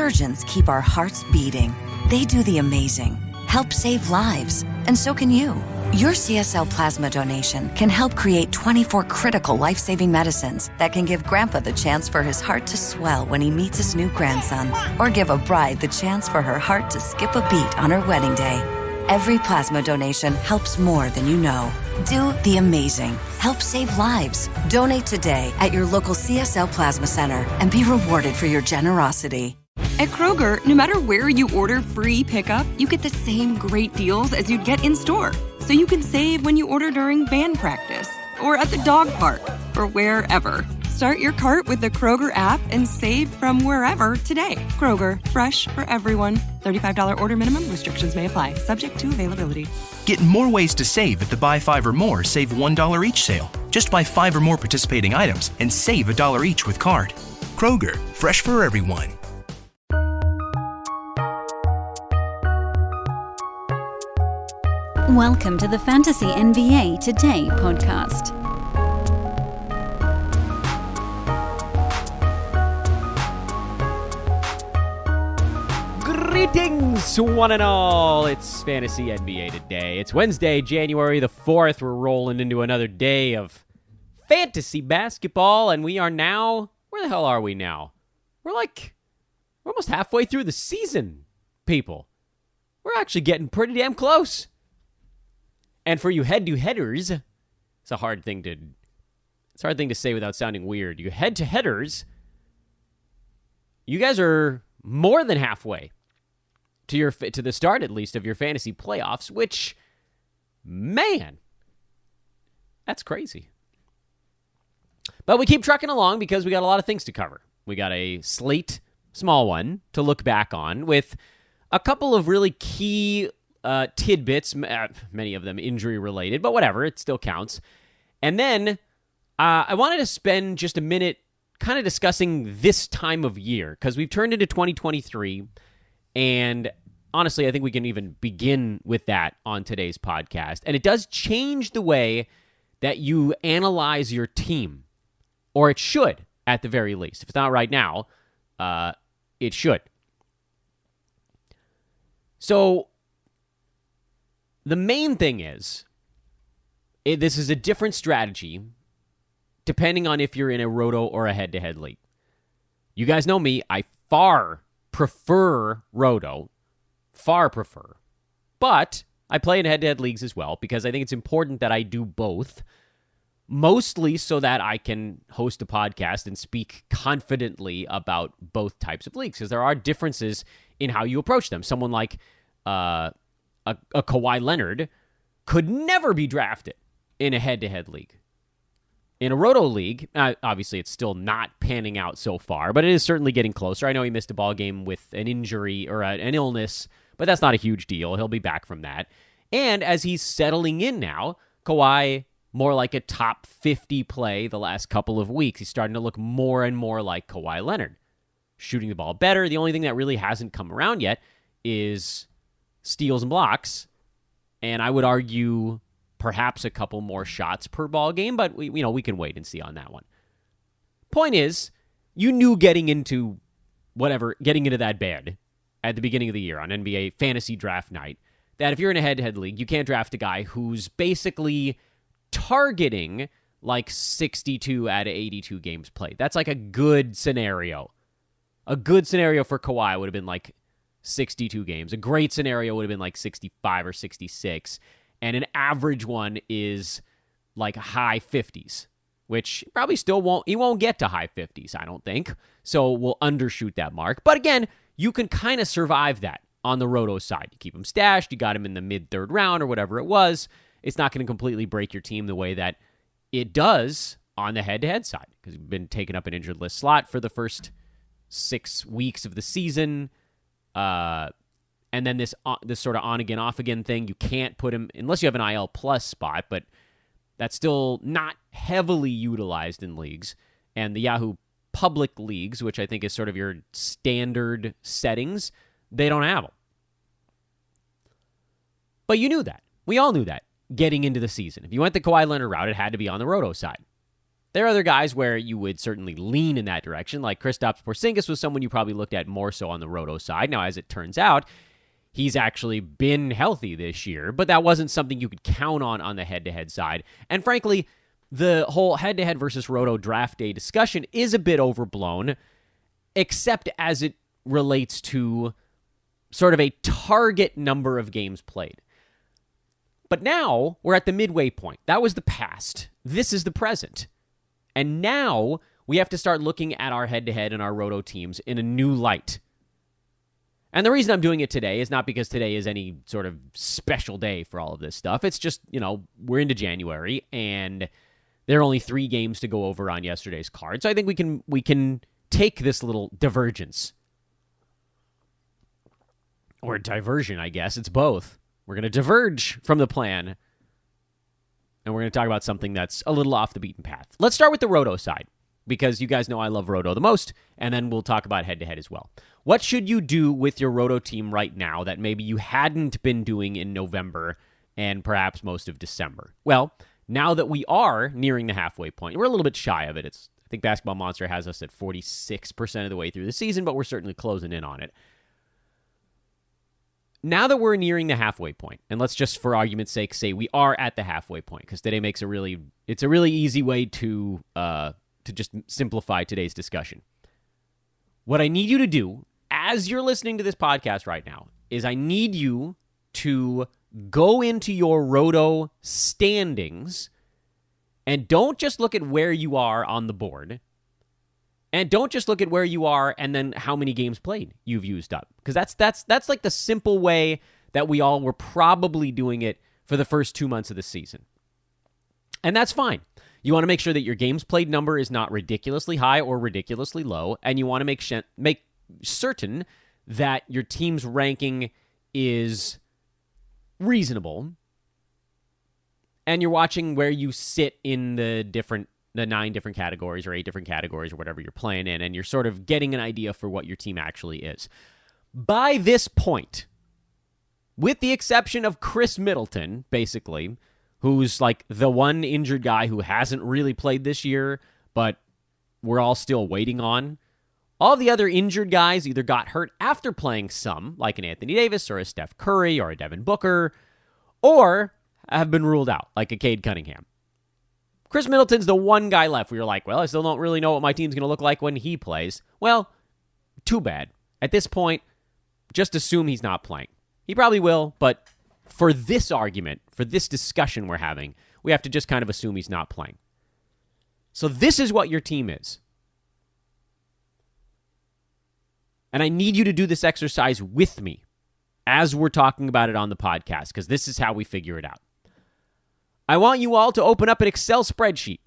surgeons keep our hearts beating. They do the amazing, help save lives, and so can you. Your CSL plasma donation can help create 24 critical life-saving medicines that can give Grandpa the chance for his heart to swell when he meets his new grandson, or give a bride the chance for her heart to skip a beat on her wedding day. Every plasma donation helps more than you know. Do the amazing. Help save lives. Donate today at your local CSL Plasma Center and be rewarded for your generosity. At Kroger, no matter where you order free pickup, you get the same great deals as you'd get in-store. So you can save when you order during band practice, or at the dog park, or wherever. Start your cart with the Kroger app and save from wherever today. Kroger, fresh for everyone. $35 order minimum. Restrictions may apply. Subject to availability. Get more ways to save at the Buy 5 or More Save $1 each sale. Just buy 5 or more participating items and save $1 each with card. Kroger, fresh for everyone. Welcome to the Fantasy NBA Today podcast. Greetings, one and all. It's Fantasy NBA Today. It's Wednesday, January the 4th. We're rolling into another day of fantasy basketball, and we are now... Where the hell are we now? We're almost halfway through the season, people. We're actually getting pretty damn close. And for you head-to-headers, it's a hard thing to say without sounding weird. You head-to-headers, you guys are more than halfway to the start, at least, of your fantasy playoffs, which, man, that's crazy. But we keep trucking along because we got a lot of things to cover. We got a slate, small one, to look back on with a couple of really key tidbits, many of them injury-related, but whatever, it still counts. And then I wanted to spend just a minute kind of discussing this time of year, because we've turned into 2023, and honestly, I think we can even begin with that on today's podcast. And it does change the way that you analyze your team, or it should, at the very least. If it's not right now, it should. So, the main thing is, this is a different strategy depending on if you're in a roto or a head-to-head league. You guys know me, I far prefer roto, but I play in head-to-head leagues as well because I think it's important that I do both, mostly so that I can host a podcast and speak confidently about both types of leagues, because there are differences in how you approach them. Someone like a Kawhi Leonard could never be drafted in a head-to-head league. In a roto league, obviously it's still not panning out so far, but it is certainly getting closer. I know he missed a ball game with an injury or an illness, but that's not a huge deal. He'll be back from that. And as he's settling in now, Kawhi, more like a top 50 play the last couple of weeks. He's starting to look more and more like Kawhi Leonard. Shooting the ball better. The only thing that really hasn't come around yet is steals and blocks, and I would argue perhaps a couple more shots per ball game, but we can wait and see on that one. Point is, you knew getting into that bed at the beginning of the year on NBA Fantasy Draft Night that if you're in a head-to-head league, you can't draft a guy who's basically targeting like 62 out of 82 games played. That's like a good scenario. A good scenario for Kawhi would have been like 62 games. A great scenario would have been like 65 or 66. And an average one is like high 50s, which probably he won't get to high 50s, I don't think. So we'll undershoot that mark. But again, you can kind of survive that on the roto side. You keep him stashed, you got him in the mid-third round or whatever it was. It's not going to completely break your team the way that it does on the head-to-head side, because you've been taking up an injured list slot for the first 6 weeks of the season. And then this sort of on-again, off-again thing, you can't put him, unless you have an IL plus spot, but that's still not heavily utilized in leagues. And the Yahoo public leagues, which I think is sort of your standard settings, they don't have them. But you knew that. We all knew that getting into the season. If you went the Kawhi Leonard route, it had to be on the roto side. There are other guys where you would certainly lean in that direction, like Kristaps Porzingis was someone you probably looked at more so on the roto side. Now, as it turns out, he's actually been healthy this year, but that wasn't something you could count on the head-to-head side. And frankly, the whole head-to-head versus roto draft day discussion is a bit overblown, except as it relates to sort of a target number of games played. But now we're at the midway point. That was the past. This is the present. And now we have to start looking at our head-to-head and our roto teams in a new light. And the reason I'm doing it today is not because today is any sort of special day for all of this stuff. It's just, we're into January, and there are only 3 games to go over on yesterday's card. So I think we can take this little divergence. Or diversion, I guess. It's both. We're going to diverge from the plan, and we're going to talk about something that's a little off the beaten path. Let's start with the roto side, because you guys know I love roto the most, and then we'll talk about head-to-head as well. What should you do with your roto team right now that maybe you hadn't been doing in November and perhaps most of December? Well, now that we are nearing the halfway point, we're a little bit shy of it. I think Basketball Monster has us at 46% of the way through the season, but we're certainly closing in on it. Now that we're nearing the halfway point, and let's just for argument's sake say we are at the halfway point, because today it's a really easy way to just simplify today's discussion. What I need you to do, as you're listening to this podcast right now, is I need you to go into your roto standings and don't just look at where you are on the board. And don't just look at where you are and then how many games played you've used up. Because that's like the simple way that we all were probably doing it for the first 2 months of the season. And that's fine. You want to make sure that your games played number is not ridiculously high or ridiculously low. And you want to make certain that your team's ranking is reasonable. And you're watching where you sit in the 9 different categories or 8 different categories or whatever you're playing in, and you're sort of getting an idea for what your team actually is. By this point, with the exception of Chris Middleton, basically, who's like the one injured guy who hasn't really played this year, but we're all still waiting on, all the other injured guys either got hurt after playing some, like an Anthony Davis or a Steph Curry or a Devin Booker, or have been ruled out, like a Cade Cunningham. Chris Middleton's the one guy left where you're like, well, I still don't really know what my team's going to look like when he plays. Well, too bad. At this point, just assume he's not playing. He probably will, but for this argument, for this discussion we're having, we have to just kind of assume he's not playing. So this is what your team is. And I need you to do this exercise with me as we're talking about it on the podcast, because this is how we figure it out. I want you all to open up an Excel spreadsheet.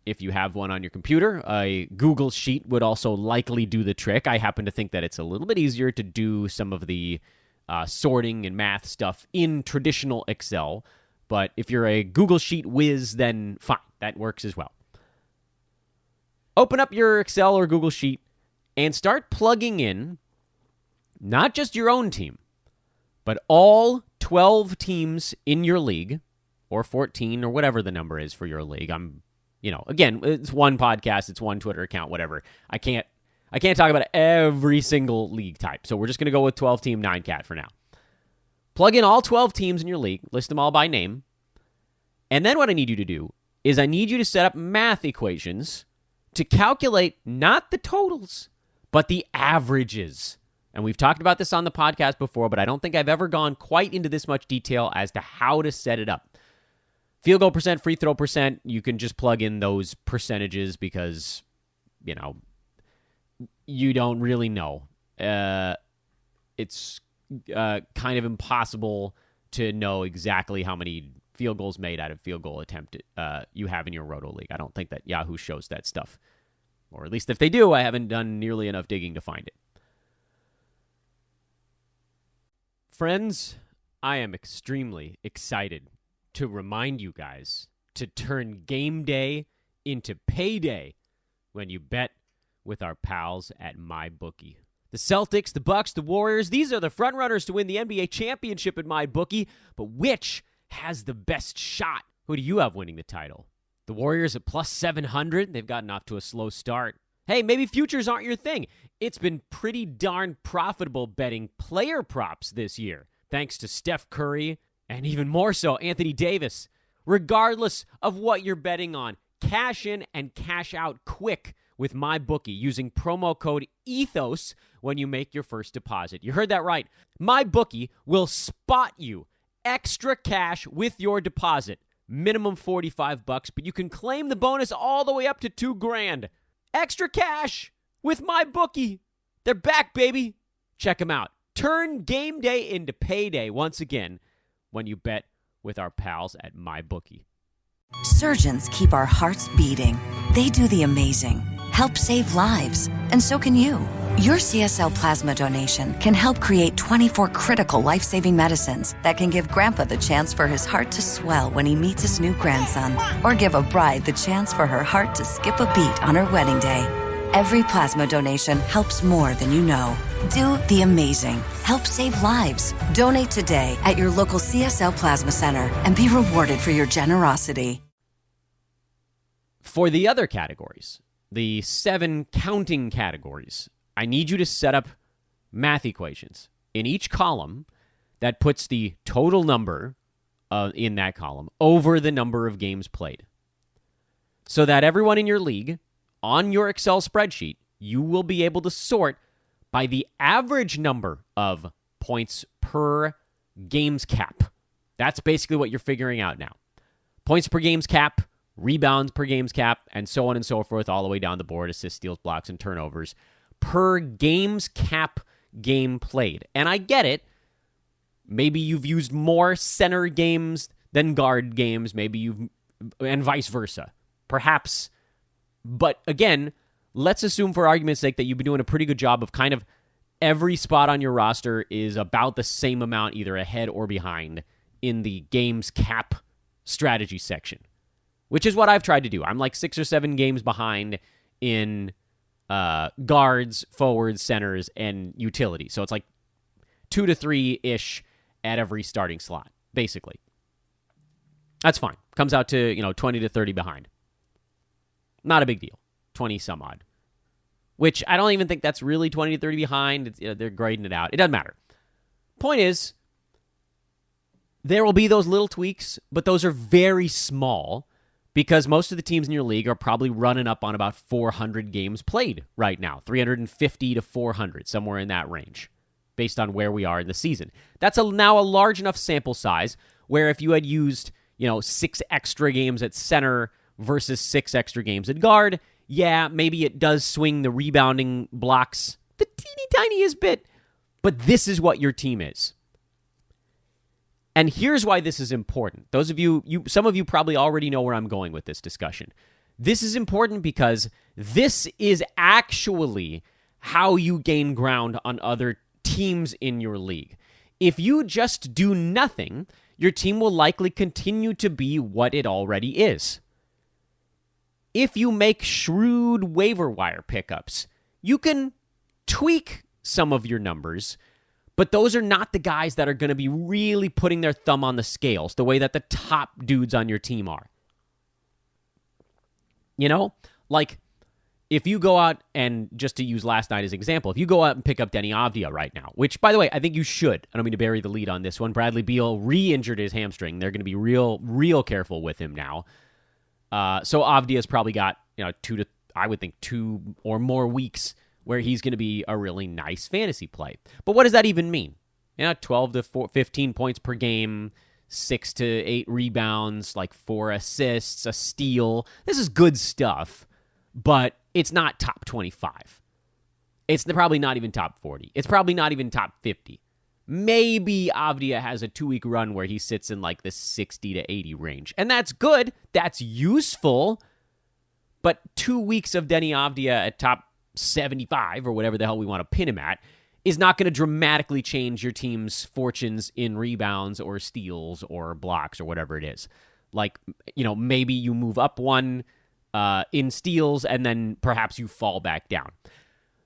If you have one on your computer, a Google Sheet would also likely do the trick. I happen to think that it's a little bit easier to do some of the sorting and math stuff in traditional Excel. But if you're a Google Sheet whiz, then fine. That works as well. Open up your Excel or Google Sheet and start plugging in not just your own team, but all 12 teams in your league, or 14, or whatever the number is for your league. Again, it's one podcast, it's one Twitter account, whatever. I can't talk about every single league type, so we're just going to go with 12-team 9-cat for now. Plug in all 12 teams in your league, list them all by name, and then what I need you to do is I need you to set up math equations to calculate not the totals, but the averages. And we've talked about this on the podcast before, but I don't think I've ever gone quite into this much detail as to how to set it up. Field goal percent, free throw percent, you can just plug in those percentages because, you don't really know. It's kind of impossible to know exactly how many field goals made out of field goal attempt you have in your Roto League. I don't think that Yahoo shows that stuff. Or at least if they do, I haven't done nearly enough digging to find it. Friends, I am extremely excited to remind you guys to turn game day into payday when you bet with our pals at MyBookie. The Celtics, the Bucks, the Warriors, these are the frontrunners to win the NBA championship at MyBookie, but which has the best shot? Who do you have winning the title? The The Warriors at plus 700. They've gotten off to a slow start. Hey, maybe futures aren't your thing. It's been pretty darn profitable betting player props this year, thanks to Steph Curry and even more so Anthony Davis. Regardless of what you're betting on, cash in and cash out quick with MyBookie using promo code ETHOS when you make your first deposit. You heard that right. MyBookie will spot you extra cash with your deposit. Minimum $45, but you can claim the bonus all the way up to $2,000. Extra cash with MyBookie. They're back, baby. Check them out. Turn game day into payday once again when you bet with our pals at MyBookie. Surgeons keep our hearts beating. They do the amazing, help save lives, and so can you. Your CSL plasma donation can help create 24 critical life-saving medicines that can give Grandpa the chance for his heart to swell when he meets his new grandson, or give a bride the chance for her heart to skip a beat on her wedding day. Every plasma donation helps more than you know. Do the amazing. Help save lives. Donate today at your local CSL Plasma Center and be rewarded for your generosity. For the other categories, the 7 counting categories, I need you to set up math equations in each column that puts the total number in that column over the number of games played. So that everyone in your league, on your Excel spreadsheet, you will be able to sort by the average number of points per games cap. That's basically what you're figuring out now. Points per games cap, rebounds per games cap, and so on and so forth, all the way down the board, assists, steals, blocks, and turnovers per games cap game played. And I get it. Maybe you've used more center games than guard games. And vice versa. Perhaps. But again, let's assume for argument's sake that you've been doing a pretty good job of kind of every spot on your roster is about the same amount, either ahead or behind, in the games cap strategy section, which is what I've tried to do. I'm like 6 or 7 games behind in guards, forwards, centers, and utility. So it's like 2 to 3-ish at every starting slot, basically. That's fine. Comes out to, 20 to 30 behind. Not a big deal. 20 some odd. Which I don't even think that's really 20 to 30 behind. It's, they're grading it out. It doesn't matter. Point is, there will be those little tweaks, but those are very small because most of the teams in your league are probably running up on about 400 games played right now. 350 to 400, somewhere in that range, based on where we are in the season. That's now a large enough sample size where if you had used, 6 extra games at center versus 6 extra games at guard, yeah, maybe it does swing the rebounding blocks the teeny tiniest bit, but this is what your team is. And here's why this is important. Those of some of you probably already know where I'm going with this discussion. This is important because this is actually how you gain ground on other teams in your league. If you just do nothing, your team will likely continue to be what it already is. If you make shrewd waiver wire pickups, you can tweak some of your numbers, but those are not the guys that are going to be really putting their thumb on the scales the way that the top dudes on your team are. Like if you go out and, just to use last night as an example, if you go out and pick up Denny Avdia right now, which, by the way, I think you should. I don't mean to bury the lead on this one. Bradley Beal re-injured his hamstring. They're going to be real careful with him now. So Avdia's probably got, 2 or more weeks where he's going to be a really nice fantasy play. But what does that even mean? 12 to 15 points per game, 6 to 8 rebounds, like 4 assists, a steal. This is good stuff, but it's not top 25. It's probably not even top 40. It's probably not even top 50. Maybe Avdia has a 2-week run where he sits in like the 60 to 80 range. And that's good. That's useful. But 2 weeks of Denny Avdia at top 75 or whatever the hell we want to pin him at is not going to dramatically change your team's fortunes in rebounds or steals or blocks or whatever it is. Like, maybe you move up one in steals and then perhaps you fall back down.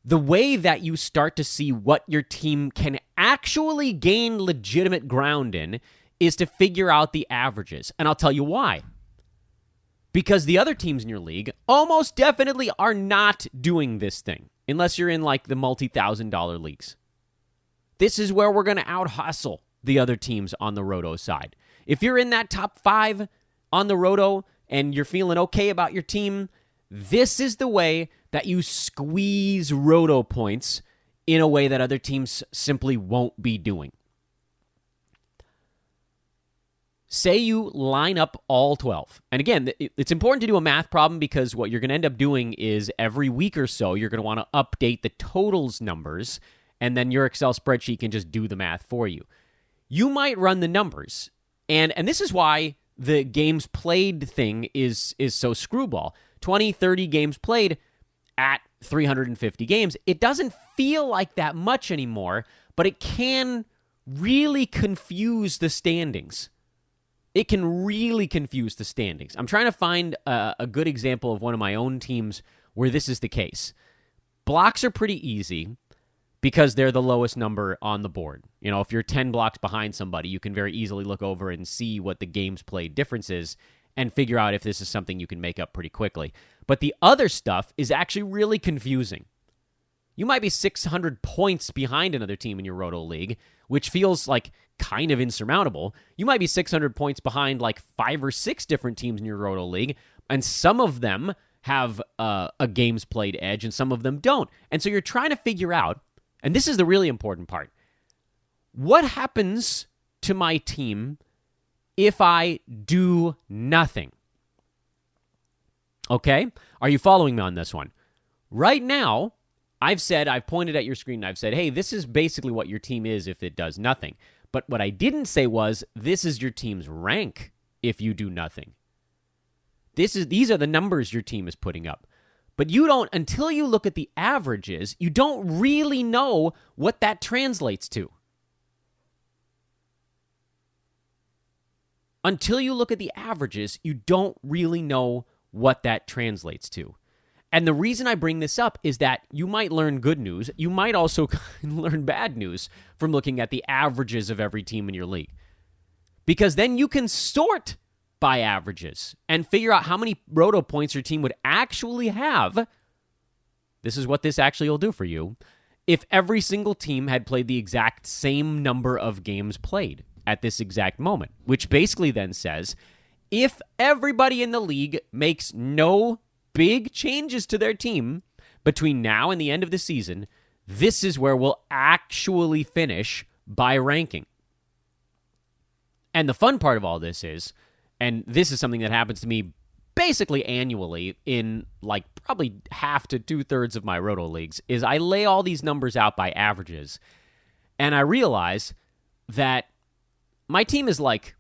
The way that you start to see what your team can actually gain legitimate ground in is to figure out the averages. And I'll tell you why. Because the other teams in your league almost definitely are not doing this thing, unless you're in like the multi-$1,000 leagues. This is where we're going to out-hustle the other teams on the Roto side. If you're in that top 5 on the Roto and you're feeling okay about your team, this is the way that you squeeze Roto points in a way that other teams simply won't be doing. Say you line up all 12. And again, it's important to do a math problem because what you're going to end up doing is every week or so, you're going to want to update the totals numbers, and then your Excel spreadsheet can just do the math for you. You might run the numbers, and this is why the games played thing is so screwball. 20, 30 games played at 350 games. It doesn't feel like that much anymore, but it can really confuse the standings. It can really confuse the standings. I'm trying to find a good example of one of my own teams where this is the case. Blocks are pretty easy because they're the lowest number on the board. You know, if you're 10 blocks behind somebody, you can very easily look over and see what the games played difference is and figure out if this is something you can make up pretty quickly. But the other stuff is actually really confusing. You might be 600 points behind another team in your Roto League, which feels like kind of insurmountable. You might be 600 points behind like 5 or 6 different teams in your Roto League, and some of them have a games played edge and some of them don't. And so you're trying to figure out, and this is the really important part, what happens to my team if I do nothing? Okay? Are you following me on this one? Right now, I've pointed at your screen and I've said, hey, this is basically what your team is if it does nothing. But what I didn't say was, this is your team's rank if you do nothing. These are the numbers your team is putting up. But you don't, until you look at the averages, you don't really know what that translates to. Until you look at the averages, you don't really know what that translates to. And the reason I bring this up is that you might learn good news. You might also learn bad news from looking at the averages of every team in your league. Because then you can sort by averages and figure out how many Roto points your team would actually have. This is what this actually will do for you. If every single team had played the exact same number of games played at this exact moment, which basically then says, if everybody in the league makes no big changes to their team between now and the end of the season, this is where we'll actually finish by ranking. And the fun part of all this is, and this is something that happens to me basically annually in like probably half to 2/3 of my Roto leagues, is I lay all these numbers out by averages, and I realize that my team is like,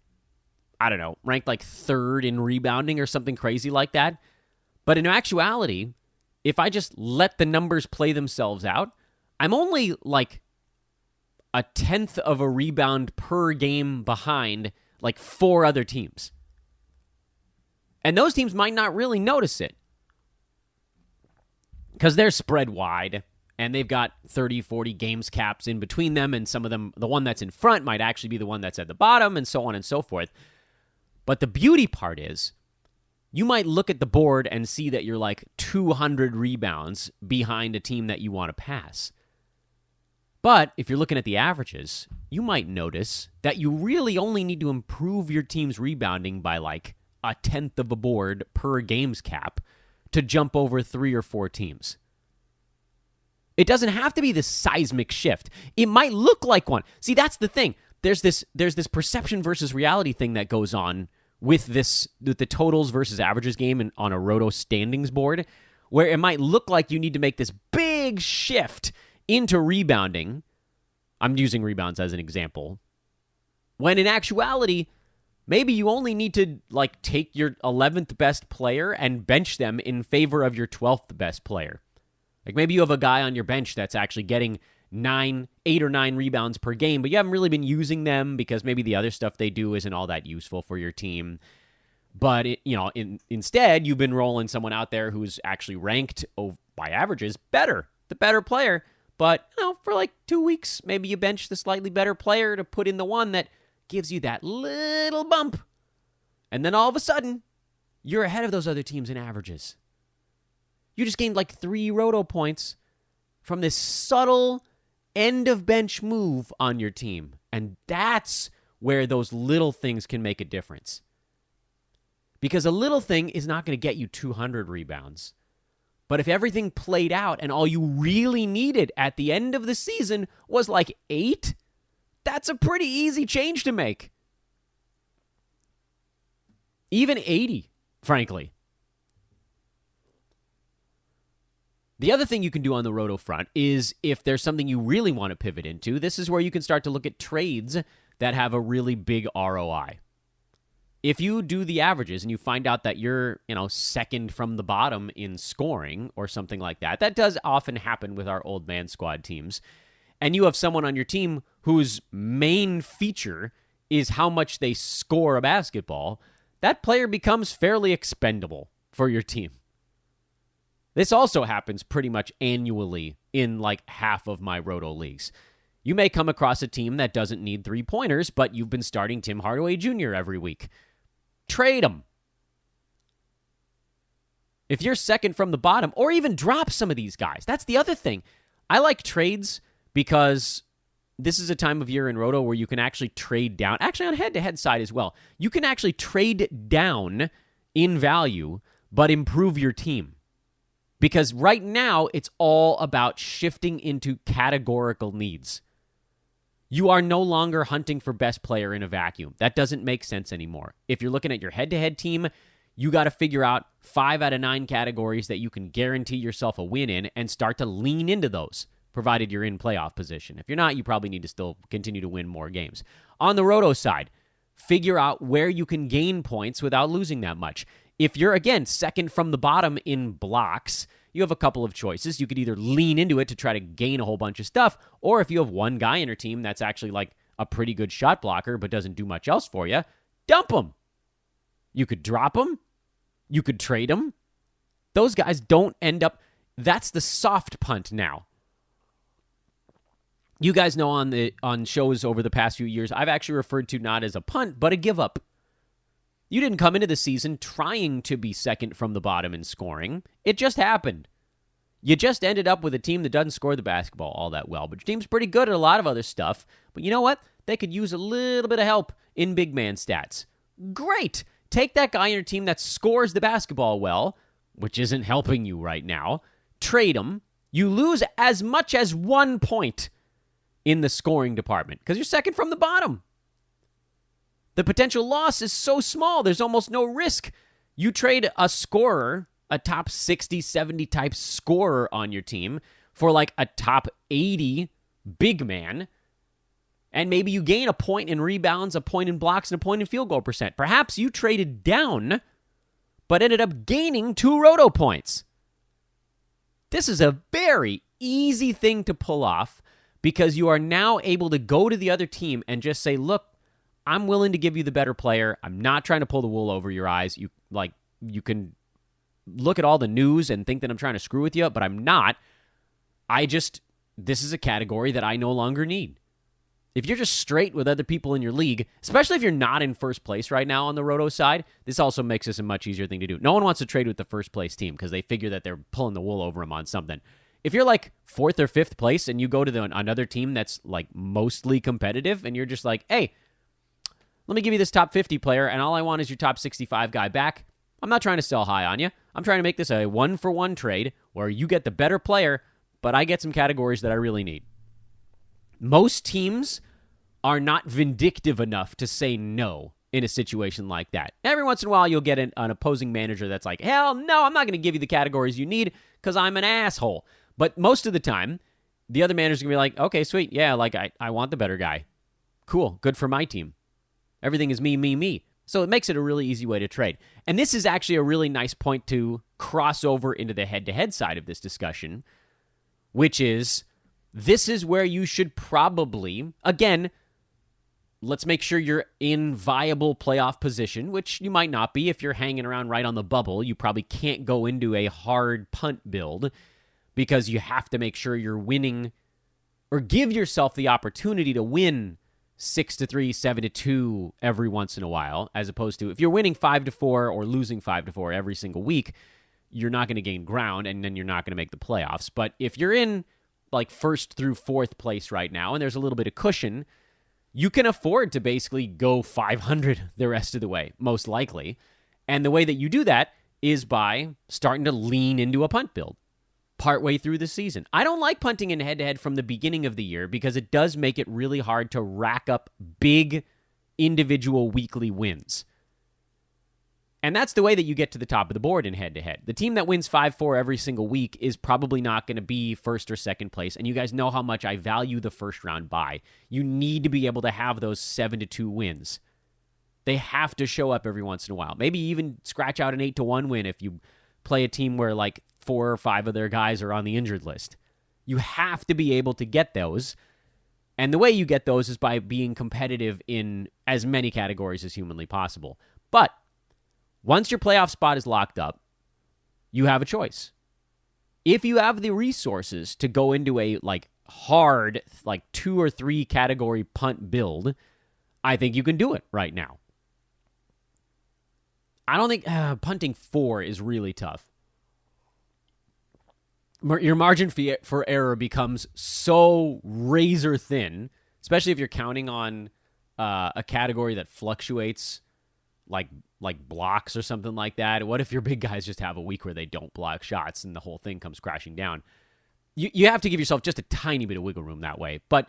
I don't know, ranked like 3rd in rebounding or something crazy like that. But in actuality, if I just let the numbers play themselves out, I'm only like 1/10 of a rebound per game behind like 4 other teams. And those teams might not really notice it because they're spread wide and they've got 30, 40 games caps in between them, and some of them, the one that's in front might actually be the one that's at the bottom, and so on and so forth. But the beauty part is, you might look at the board and see that you're like 200 rebounds behind a team that you want to pass. But if you're looking at the averages, you might notice that you really only need to improve your team's rebounding by like 1/10 of a board per games cap to jump over 3 or 4 teams. It doesn't have to be this seismic shift. It might look like one. See, that's the thing. There's this perception versus reality thing that goes on with the totals versus averages game and on a Roto standings board, where it might look like you need to make this big shift into rebounding. I'm using rebounds as an example. When in actuality, maybe you only need to like take your 11th best player and bench them in favor of your 12th best player. Like maybe you have a guy on your bench that's actually getting 8 or 9 rebounds per game, but you haven't really been using them because maybe the other stuff they do isn't all that useful for your team. But instead, you've been rolling someone out there who's actually ranked by averages better, the better player. But for like 2 weeks, maybe you bench the slightly better player to put in the one that gives you that little bump. And then all of a sudden, you're ahead of those other teams in averages. You just gained like 3 roto points from this subtle end-of-bench move on your team. And that's where those little things can make a difference. Because a little thing is not going to get you 200 rebounds. But if everything played out and all you really needed at the end of the season was like 8, that's a pretty easy change to make. Even 80, frankly. The other thing you can do on the roto front is if there's something you really want to pivot into, this is where you can start to look at trades that have a really big ROI. If you do the averages and you find out that you're, second from the bottom in scoring or something like that, that does often happen with our old man squad teams, and you have someone on your team whose main feature is how much they score a basketball, that player becomes fairly expendable for your team. This also happens pretty much annually in like half of my roto leagues. You may come across a team that doesn't need 3-pointers, but you've been starting Tim Hardaway Jr. every week. Trade him. If you're second from the bottom, or even drop some of these guys. That's the other thing. I like trades because this is a time of year in roto where you can actually trade down. Actually, on head-to-head side as well. You can actually trade down in value, but improve your team. Because right now, it's all about shifting into categorical needs. You are no longer hunting for best player in a vacuum. That doesn't make sense anymore. If you're looking at your head-to-head team, you got to figure out 5 out of 9 categories that you can guarantee yourself a win in and start to lean into those, provided you're in playoff position. If you're not, you probably need to still continue to win more games. On the roto side, figure out where you can gain points without losing that much. If you're, again, second from the bottom in blocks, you have a couple of choices. You could either lean into it to try to gain a whole bunch of stuff, or if you have one guy in your team that's actually like a pretty good shot blocker but doesn't do much else for you, dump him. You could drop him. You could trade him. Those guys don't end up... That's the soft punt now. You guys know on shows over the past few years, I've actually referred to not as a punt, but a give up. You didn't come into the season trying to be second from the bottom in scoring. It just happened. You just ended up with a team that doesn't score the basketball all that well, but your team's pretty good at a lot of other stuff. But you know what? They could use a little bit of help in big man stats. Great! Take that guy on your team that scores the basketball well, which isn't helping you right now. Trade him. You lose as much as 1 point in the scoring department because you're second from the bottom. The potential loss is so small, there's almost no risk. You trade a scorer, a top 60, 70 type scorer on your team for like a top 80 big man, and maybe you gain a point in rebounds, a point in blocks, and a point in field goal percent. Perhaps you traded down, but ended up gaining 2 roto points. This is a very easy thing to pull off because you are now able to go to the other team and just say, look, I'm willing to give you the better player. I'm not trying to pull the wool over your eyes. You can look at all the news and think that I'm trying to screw with you, but I'm not. This is a category that I no longer need. If you're just straight with other people in your league, especially if you're not in first place right now on the roto side, this also makes this a much easier thing to do. No one wants to trade with the first place team because they figure that they're pulling the wool over them on something. If you're like 4th or 5th place and you go to another team that's like mostly competitive and you're just like, hey, let me give you this top 50 player, and all I want is your top 65 guy back. I'm not trying to sell high on you. I'm trying to make this a 1-for-1 trade where you get the better player, but I get some categories that I really need. Most teams are not vindictive enough to say no in a situation like that. Every once in a while, you'll get an opposing manager that's like, hell no, I'm not going to give you the categories you need because I'm an asshole. But most of the time, the other manager's going to be like, okay, sweet, yeah, like I want the better guy. Cool, good for my team. Everything is me, me, me. So it makes it a really easy way to trade. And this is actually a really nice point to cross over into the head-to-head side of this discussion, which is this is where you should probably, again, let's make sure you're in viable playoff position, which you might not be if you're hanging around right on the bubble. You probably can't go into a hard punt build because you have to make sure you're winning or give yourself the opportunity to win 6-3, 7-2 every once in a while, as opposed to if you're winning 5-4 or losing 5-4 every single week, you're not going to gain ground, and then you're not going to make the playoffs. But if you're in like first through fourth place right now, and there's a little bit of cushion, you can afford to basically go 500 the rest of the way, most likely. And the way that you do that is by starting to lean into a punt build partway through the season. I don't like punting in head-to-head from the beginning of the year because it does make it really hard to rack up big individual weekly wins. And that's the way that you get to the top of the board in head-to-head. The team that wins 5-4 every single week is probably not going to be first or second place, and you guys know how much I value the first-round bye. You need to be able to have those 7-2 wins. They have to show up every once in a while. Maybe even scratch out an 8-1 win if you play a team where like 4 or 5 of their guys are on the injured list. You have to be able to get those. And the way you get those is by being competitive in as many categories as humanly possible. But once your playoff spot is locked up, you have a choice. If you have the resources to go into a like hard, like 2 or 3 category punt build, I think you can do it right now. I don't think punting 4 is really tough. Your margin for error becomes so razor thin, especially if you're counting on a category that fluctuates like blocks or something like that. What if your big guys just have a week where they don't block shots and the whole thing comes crashing down? You have to give yourself just a tiny bit of wiggle room that way. But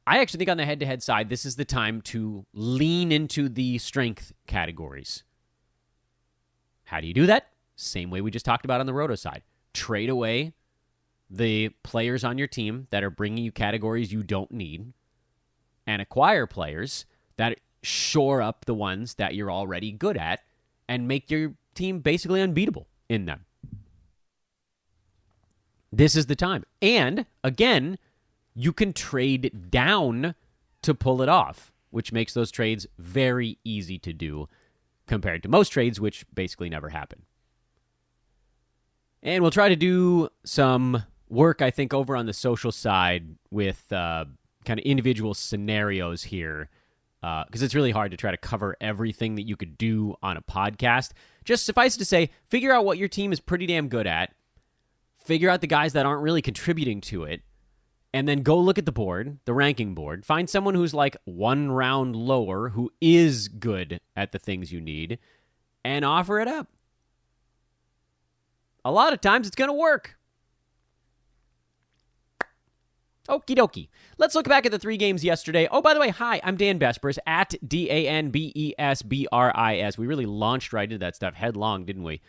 I actually think on the head-to-head side, this is the time to lean into the strength categories. How do you do that? Same way we just talked about on the roto side. Trade away the players on your team that are bringing you categories you don't need and acquire players that shore up the ones that you're already good at and make your team basically unbeatable in them. This is the time. And, again, you can trade down to pull it off, which makes those trades very easy to do compared to most trades, which basically never happen. And we'll try to do some work, I think, over on the social side with kind of individual scenarios here, because it's really hard to try to cover everything that you could do on a podcast. Just suffice to say, figure out what your team is pretty damn good at, figure out the guys that aren't really contributing to it, and then go look at the board, the ranking board, find someone who's like 1 round lower who is good at the things you need, and offer it up. A lot of times it's going to work. Okie dokie. Let's look back at the 3 games yesterday. Oh, by the way, hi, I'm Dan Besbris, at DanBesbris. We really launched right into that stuff headlong, didn't we?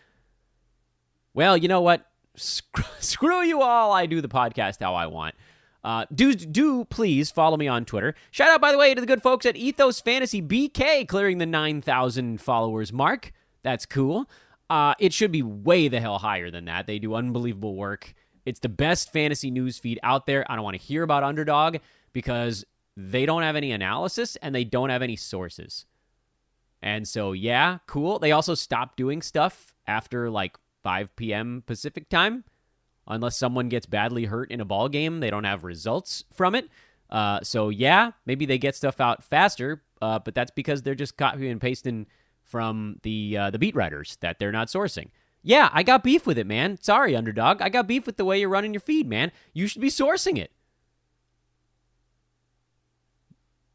Well, you know what? Screw you all. I do the podcast how I want. Do please follow me on Twitter. Shout out, by the way, to the good folks at Ethos Fantasy BK, clearing the 9,000 followers mark. That's cool. It should be way the hell higher than that. They do unbelievable work. It's the best fantasy news feed out there. I don't want to hear about Underdog because they don't have any analysis and they don't have any sources. And so, yeah, cool. They also stopped doing stuff after like 5 p.m. Pacific time. Unless someone gets badly hurt in a ball game, they don't have results from it. So, yeah, maybe they get stuff out faster, but that's because they're just copying and pasting from the beat writers that they're not sourcing. Yeah, I got beef with it, man. Sorry, Underdog. I got beef with the way you're running your feed, man. You should be sourcing it.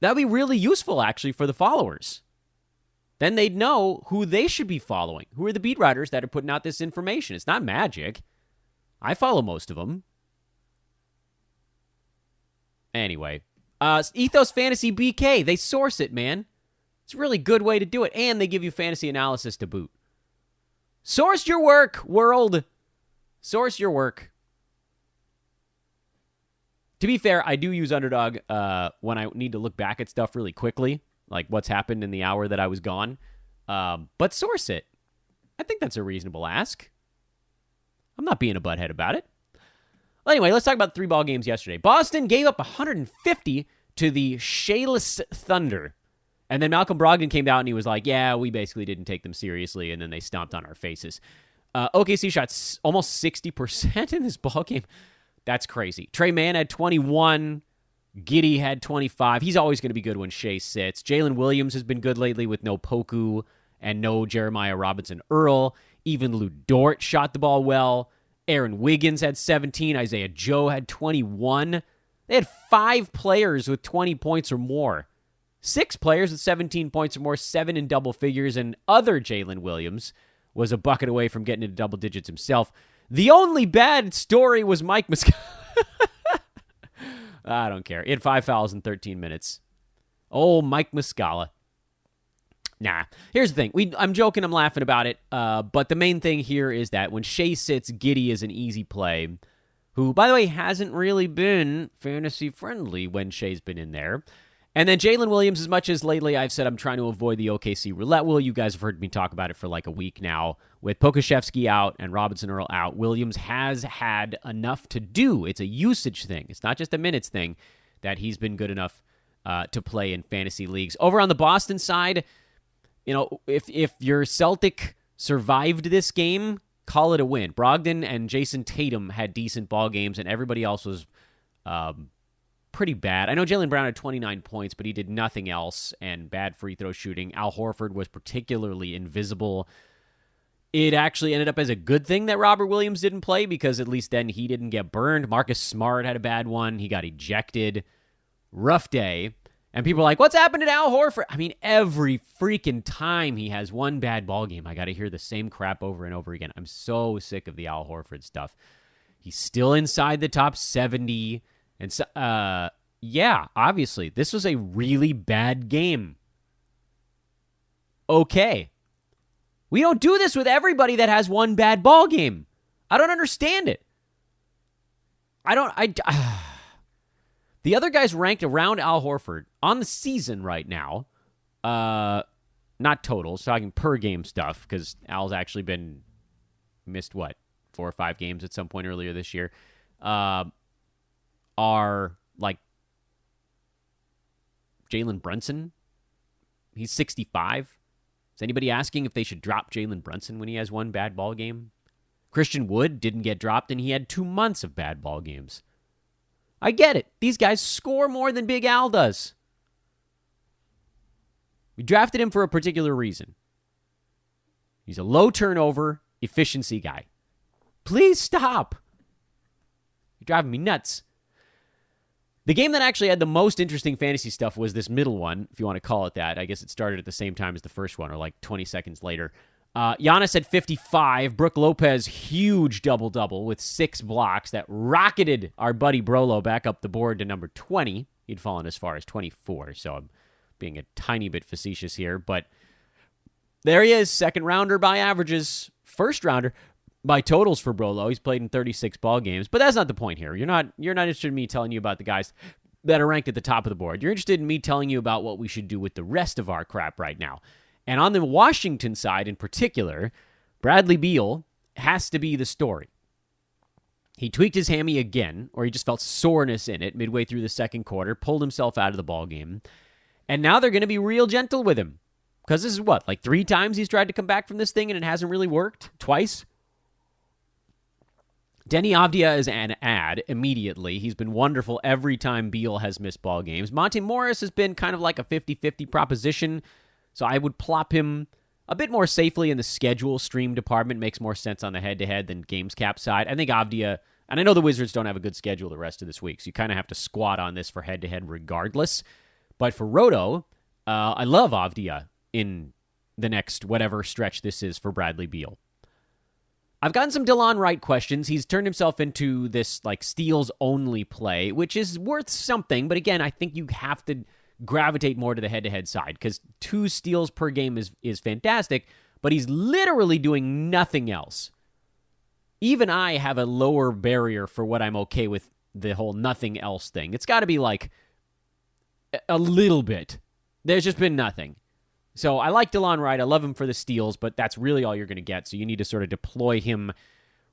That'd be really useful, actually, for the followers. Then they'd know who they should be following. Who are the beat writers that are putting out this information? It's not magic. I follow most of them. Anyway, Ethos Fantasy BK, they source it, man. It's a really good way to do it, and they give you fantasy analysis to boot. Source your work, world. Source your work. To be fair, I do use Underdog when I need to look back at stuff really quickly, like what's happened in the hour that I was gone. But source it. I think that's a reasonable ask. I'm not being a butthead about it. Well, anyway, let's talk about the 3 ball games yesterday. Boston gave up 150 to the Shayless Thunder. And then Malcolm Brogdon came out and he was like, yeah, we basically didn't take them seriously, and then they stomped on our faces. OKC shot almost 60% in this ball game. That's crazy. Trey Mann had 21. Giddey had 25. He's always going to be good when Shea sits. Jalen Williams has been good lately with no Poku and no Jeremiah Robinson-Earl. Even Lou Dort shot the ball well. Aaron Wiggins had 17. Isaiah Joe had 21. They had 5 players with 20 points or more. 6 players with 17 points or more, 7 in double figures, and other Jalen Williams was a bucket away from getting into double digits himself. The only bad story was Mike Muscala. I don't care. He had 5 fouls in 13 minutes. Oh, Mike Muscala. Nah. Here's the thing. I'm joking. I'm laughing about it. But the main thing here is that when Shea sits, Giddey is an easy play, who, by the way, hasn't really been fantasy-friendly when Shea's been in there. And then Jalen Williams, as much as lately I've said I'm trying to avoid the OKC roulette wheel, you guys have heard me talk about it for like a week now. With Pokusevski out and Robinson-Earl out, Williams has had enough to do. It's a usage thing. It's not just a minutes thing that he's been good enough to play in fantasy leagues. Over on the Boston side, you know, if your Celtic survived this game, call it a win. Brogdon and Jason Tatum had decent ball games, and everybody else was pretty bad. I know Jaylen Brown had 29 points, but he did nothing else, and bad free throw shooting. Al Horford was particularly invisible. It actually ended up as a good thing that Robert Williams didn't play, because at least then he didn't get burned. Marcus Smart had a bad one. He got ejected. Rough day. And people are like, what's happened to Al Horford? I mean, every freaking time he has one bad ball game, I got to hear the same crap over and over again. I'm so sick of the Al Horford stuff. He's still inside the top 70. And so, yeah, obviously, this was a really bad game. Okay. We don't do this with everybody that has one bad ball game. I don't understand it. The other guys ranked around Al Horford on the season right now, not totals, talking per game stuff, because Al's actually missed 4 or 5 games at some point earlier this year, are like Jalen Brunson. He's 65. Is anybody asking if they should drop Jalen Brunson when he has one bad ball game? Christian Wood didn't get dropped, and he had 2 months of bad ball games. I get it. These guys score more than Big Al does. We drafted him for a particular reason. He's a low turnover efficiency guy. Please stop. You're driving me nuts. The game that actually had the most interesting fantasy stuff was this middle one, if you want to call it that. I guess it started at the same time as the first one, or like 20 seconds later. Giannis had 55. Brook Lopez, huge double-double with 6 blocks that rocketed our buddy Brolo back up the board to number 20. He'd fallen as far as 24, so I'm being a tiny bit facetious here. But there he is, second rounder by averages, first rounder by totals for Brolo. He's played in 36 ball games, but that's not the point here. You're not interested in me telling you about the guys that are ranked at the top of the board. You're interested in me telling you about what we should do with the rest of our crap right now. And on the Washington side in particular, Bradley Beal has to be the story. He tweaked his hammy again, or he just felt soreness in it midway through the second quarter, pulled himself out of the ball game, and now they're going to be real gentle with him. Because this is like 3 times he's tried to come back from this thing and it hasn't really worked? Twice? Denny Avdia is an ad immediately. He's been wonderful every time Beal has missed ball games. Monte Morris has been kind of like a 50-50 proposition, so I would plop him a bit more safely in the schedule stream department. Makes more sense on the head-to-head than games cap side. I think Avdia, and I know the Wizards don't have a good schedule the rest of this week, so you kind of have to squat on this for head-to-head regardless. But for Roto, I love Avdia in the next whatever stretch this is for Bradley Beal. I've gotten some DeLon Wright questions. He's turned himself into this like steals-only play, which is worth something. But again, I think you have to gravitate more to the head-to-head side because 2 steals per game is fantastic, but he's literally doing nothing else. Even I have a lower barrier for what I'm okay with the whole nothing else thing. It's got to be like a little bit. There's just been nothing. So I like DeLon Wright. I love him for the steals, but that's really all you're going to get. So you need to sort of deploy him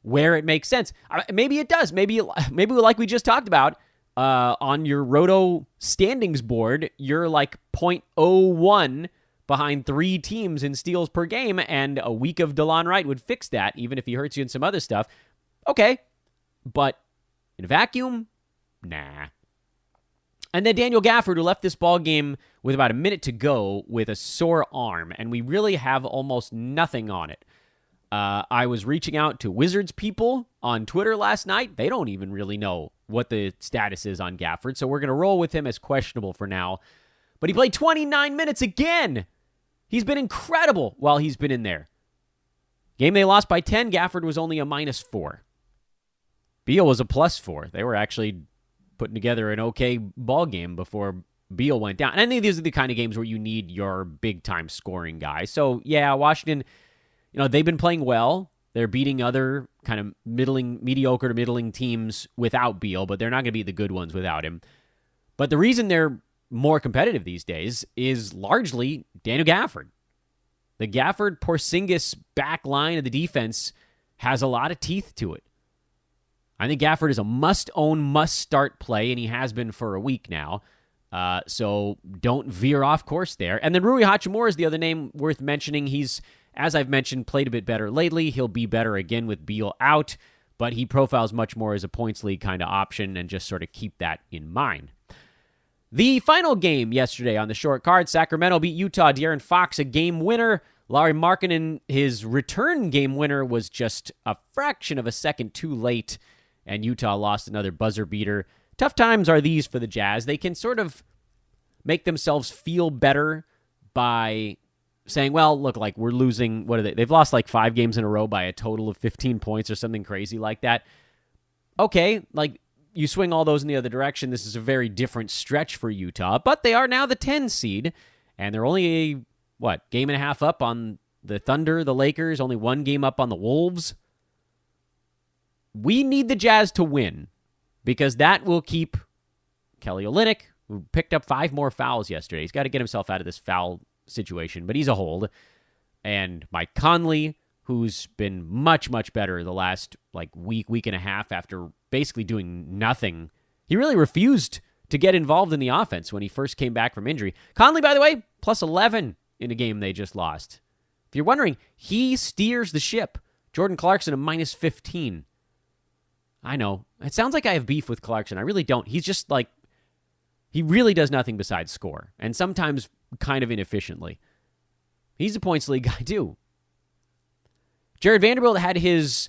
where it makes sense. Maybe it does. Maybe like we just talked about, on your Roto standings board, you're like 0.01 behind 3 teams in steals per game, and a week of DeLon Wright would fix that, even if he hurts you in some other stuff. Okay, but in a vacuum, nah. And then Daniel Gafford, who left this ball game with about a minute to go with a sore arm, and we really have almost nothing on it. I was reaching out to Wizards people on Twitter last night. They don't even really know what the status is on Gafford, so we're going to roll with him as questionable for now. But he played 29 minutes again. He's been incredible while he's been in there. Game they lost by 10, Gafford was only a -4. Beal was a +4. They were actually putting together an okay ball game before Beal went down. And I think these are the kind of games where you need your big-time scoring guy. So, yeah, Washington, they've been playing well. They're beating other kind of mediocre to middling teams without Beal, but they're not going to be the good ones without him. But the reason they're more competitive these days is largely Daniel Gafford. The Gafford-Porzingis back line of the defense has a lot of teeth to it. I think Gafford is a must-own, must-start play, and he has been for a week now. So don't veer off course there. And then Rui Hachimura is the other name worth mentioning. He's, as I've mentioned, played a bit better lately. He'll be better again with Beal out, but he profiles much more as a points league kind of option, and just sort of keep that in mind. The final game yesterday on the short card, Sacramento beat Utah. De'Aaron Fox, a game winner. Lauri Markkanen, his return game winner, was just a fraction of a second too late, and Utah lost another buzzer beater. Tough times are these for the Jazz. They can sort of make themselves feel better by saying, well, look, like we're losing, what are they? They've lost like 5 games in a row by a total of 15 points or something crazy like that. Okay, like you swing all those in the other direction, this is a very different stretch for Utah, but they are now the 10 seed, and they're only game and a half up on the Thunder, the Lakers, only 1 game up on the Wolves. We need the Jazz to win, because that will keep Kelly Olynyk, who picked up 5 more fouls yesterday. He's got to get himself out of this foul situation, but he's a hold. And Mike Conley, who's been much, much better the last week and a half after basically doing nothing. He really refused to get involved in the offense when he first came back from injury. Conley, by the way, +11 in a game they just lost. If you're wondering, he steers the ship. Jordan Clarkson, a -15. I know. It sounds like I have beef with Clarkson. I really don't. He's just he really does nothing besides score, and sometimes kind of inefficiently. He's a points league guy, too. Jared Vanderbilt had his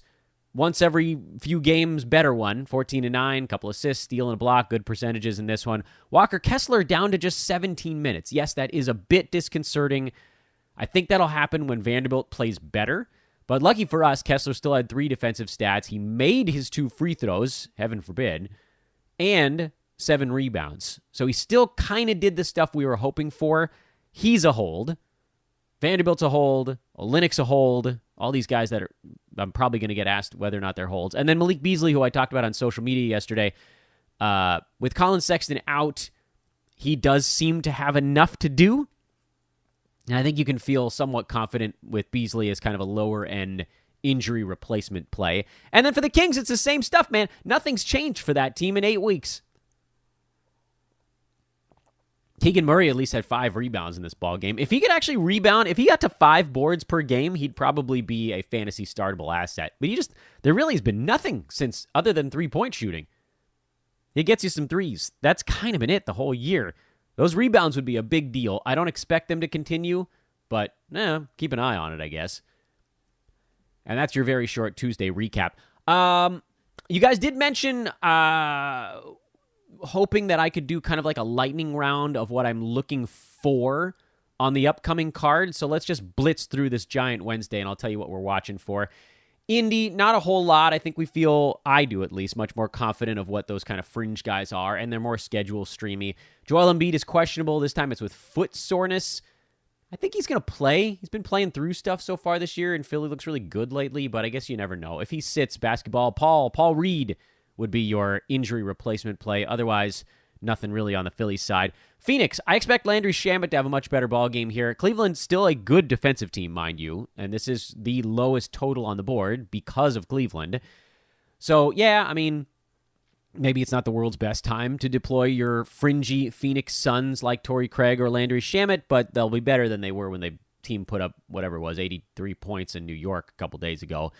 once every few games better one, 14-9, couple assists, steal and a block, good percentages in this one. Walker Kessler down to just 17 minutes. Yes, that is a bit disconcerting. I think that'll happen when Vanderbilt plays better. But lucky for us, Kessler still had 3 defensive stats. He made his 2 free throws, heaven forbid, and 7 rebounds. So he still kind of did the stuff we were hoping for. He's a hold. Vanderbilt's a hold. Olynyk's a hold. All these guys that I'm probably going to get asked whether or not they're holds. And then Malik Beasley, who I talked about on social media yesterday, with Colin Sexton out, he does seem to have enough to do. And I think you can feel somewhat confident with Beasley as kind of a lower-end injury replacement play. And then for the Kings, it's the same stuff, man. Nothing's changed for that team in 8 weeks. Keegan Murray at least had 5 rebounds in this ball game. If he could actually rebound, if he got to 5 boards per game, he'd probably be a fantasy startable asset. But there really has been nothing since other than 3-point shooting. He gets you some threes. That's kind of been it the whole year. Those rebounds would be a big deal. I don't expect them to continue, but keep an eye on it, I guess. And that's your very short Tuesday recap. You guys did mention hoping that I could do kind of like a lightning round of what I'm looking for on the upcoming card. So let's just blitz through this giant Wednesday, and I'll tell you what we're watching for. Indy, not a whole lot. I think I do at least, much more confident of what those kind of fringe guys are, and they're more schedule streamy. Joel Embiid is questionable. This time it's with foot soreness. I think he's going to play. He's been playing through stuff so far this year, and Philly looks really good lately, but I guess you never know. If he sits basketball, Paul Reed would be your injury replacement play. Otherwise, nothing really on the Phillies side. Phoenix, I expect Landry Shamet to have a much better ball game here. Cleveland's still a good defensive team, mind you, and this is the lowest total on the board because of Cleveland. So, yeah, I mean, maybe it's not the world's best time to deploy your fringy Phoenix Suns like Torrey Craig or Landry Shamet, but they'll be better than they were when the team put up, whatever it was, 83 points in New York a couple days ago.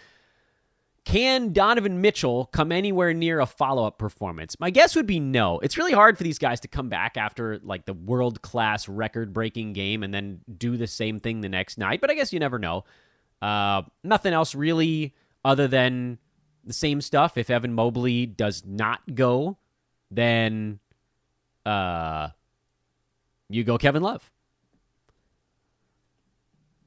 Can Donovan Mitchell come anywhere near a follow-up performance? My guess would be no. It's really hard for these guys to come back after like the world-class record-breaking game and then do the same thing the next night, but I guess you never know. Nothing else really other than the same stuff. If Evan Mobley does not go, then you go Kevin Love.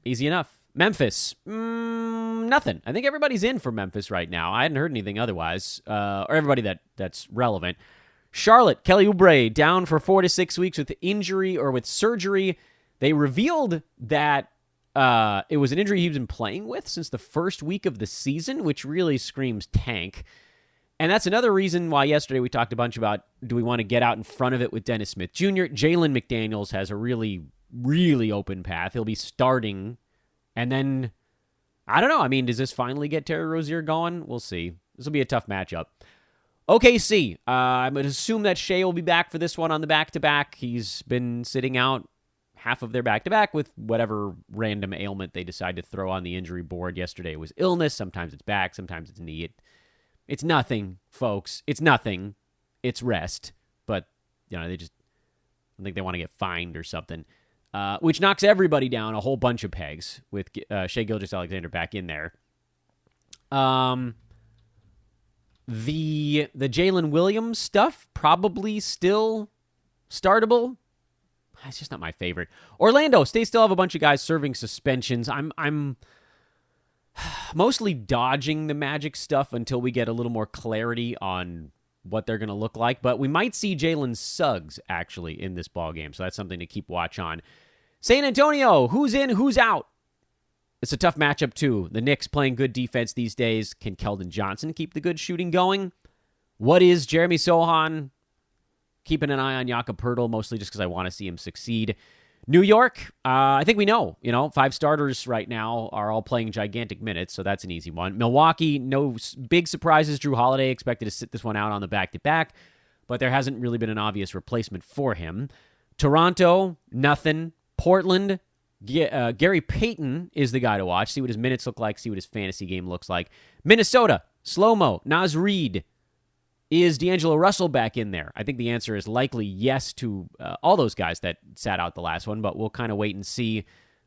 Easy enough. Memphis, nothing. I think everybody's in for Memphis right now. I hadn't heard anything otherwise, or everybody that's relevant. Charlotte, Kelly Oubre, down for 4 to 6 weeks with injury or with surgery. They revealed that it was an injury he's been playing with since the first week of the season, which really screams tank. And that's another reason why yesterday we talked a bunch about, do we want to get out in front of it with Dennis Smith Jr.? Jalen McDaniels has a really, really open path. He'll be starting. And then, I don't know. I mean, does this finally get Terry Rozier going? We'll see. This will be a tough matchup. OKC, I'm going to assume that Shea will be back for this one on the back-to-back. He's been sitting out half of their back-to-back with whatever random ailment they decide to throw on the injury board. Yesterday it was illness. Sometimes it's back. Sometimes it's knee. It's nothing, folks. It's nothing. It's rest. But, they just, I think they want to get fined or something. Which knocks everybody down a whole bunch of pegs with Shai Gilgeous-Alexander back in there. The Jalen Williams stuff, probably still startable. It's just not my favorite. Orlando, they still have a bunch of guys serving suspensions. I'm mostly dodging the Magic stuff until we get a little more clarity on what they're going to look like. But we might see Jalen Suggs, actually, in this ballgame. So that's something to keep watch on. San Antonio, who's in, who's out? It's a tough matchup, too. The Knicks playing good defense these days. Can Keldon Johnson keep the good shooting going? What is Jeremy Sohan? Keeping an eye on Jakob Poeltl, mostly just because I want to see him succeed. New York, I think we know. 5 starters right now are all playing gigantic minutes, so that's an easy one. Milwaukee, no big surprises. Drew Holiday expected to sit this one out on the back-to-back, but there hasn't really been an obvious replacement for him. Toronto, nothing. Portland, Gary Payton is the guy to watch. See what his minutes look like. See what his fantasy game looks like. Minnesota, slow-mo. Naz Reid. Is D'Angelo Russell back in there? I think the answer is likely yes to all those guys that sat out the last one, but we'll kind of wait and see.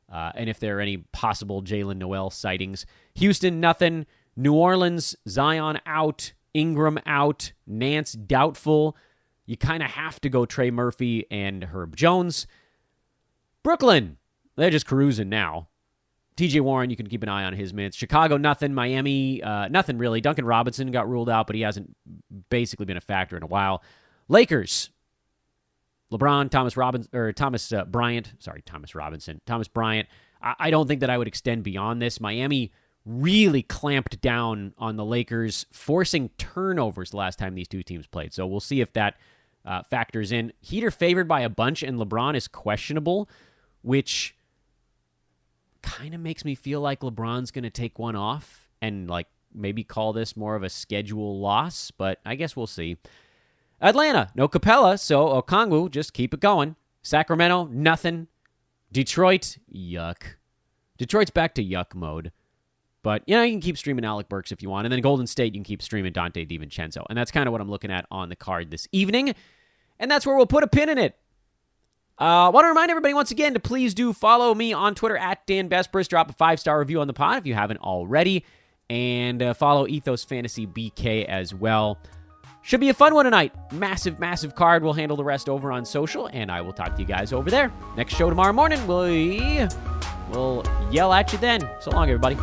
And if there are any possible Jalen Noel sightings. Houston, nothing. New Orleans, Zion out. Ingram out. Nance doubtful. You kind of have to go Trey Murphy and Herb Jones. Brooklyn, they're just cruising now. TJ Warren, you can keep an eye on his minutes. Chicago, nothing. Miami, nothing really. Duncan Robinson got ruled out, but he hasn't basically been a factor in a while. Lakers, LeBron, Thomas Bryant. I don't think that I would extend beyond this. Miami really clamped down on the Lakers, forcing turnovers the last time these two teams played. So we'll see if that factors in. Heat are favored by a bunch, and LeBron is questionable, which kind of makes me feel like LeBron's going to take one off and maybe call this more of a schedule loss, but I guess we'll see. Atlanta, no Capella, so Okongwu, just keep it going. Sacramento, nothing. Detroit, yuck. Detroit's back to yuck mode. But, you can keep streaming Alec Burks if you want. And then Golden State, you can keep streaming Dante DiVincenzo. And that's kind of what I'm looking at on the card this evening. And that's where we'll put a pin in it. I want to remind everybody once again to please do follow me on Twitter at Dan Besbris. Drop a 5-star review on the pod if you haven't already. And follow Ethos Fantasy BK as well. Should be a fun one tonight. Massive, massive card. We'll handle the rest over on social, and I will talk to you guys over there. Next show tomorrow morning. We'll yell at you then. So long, everybody.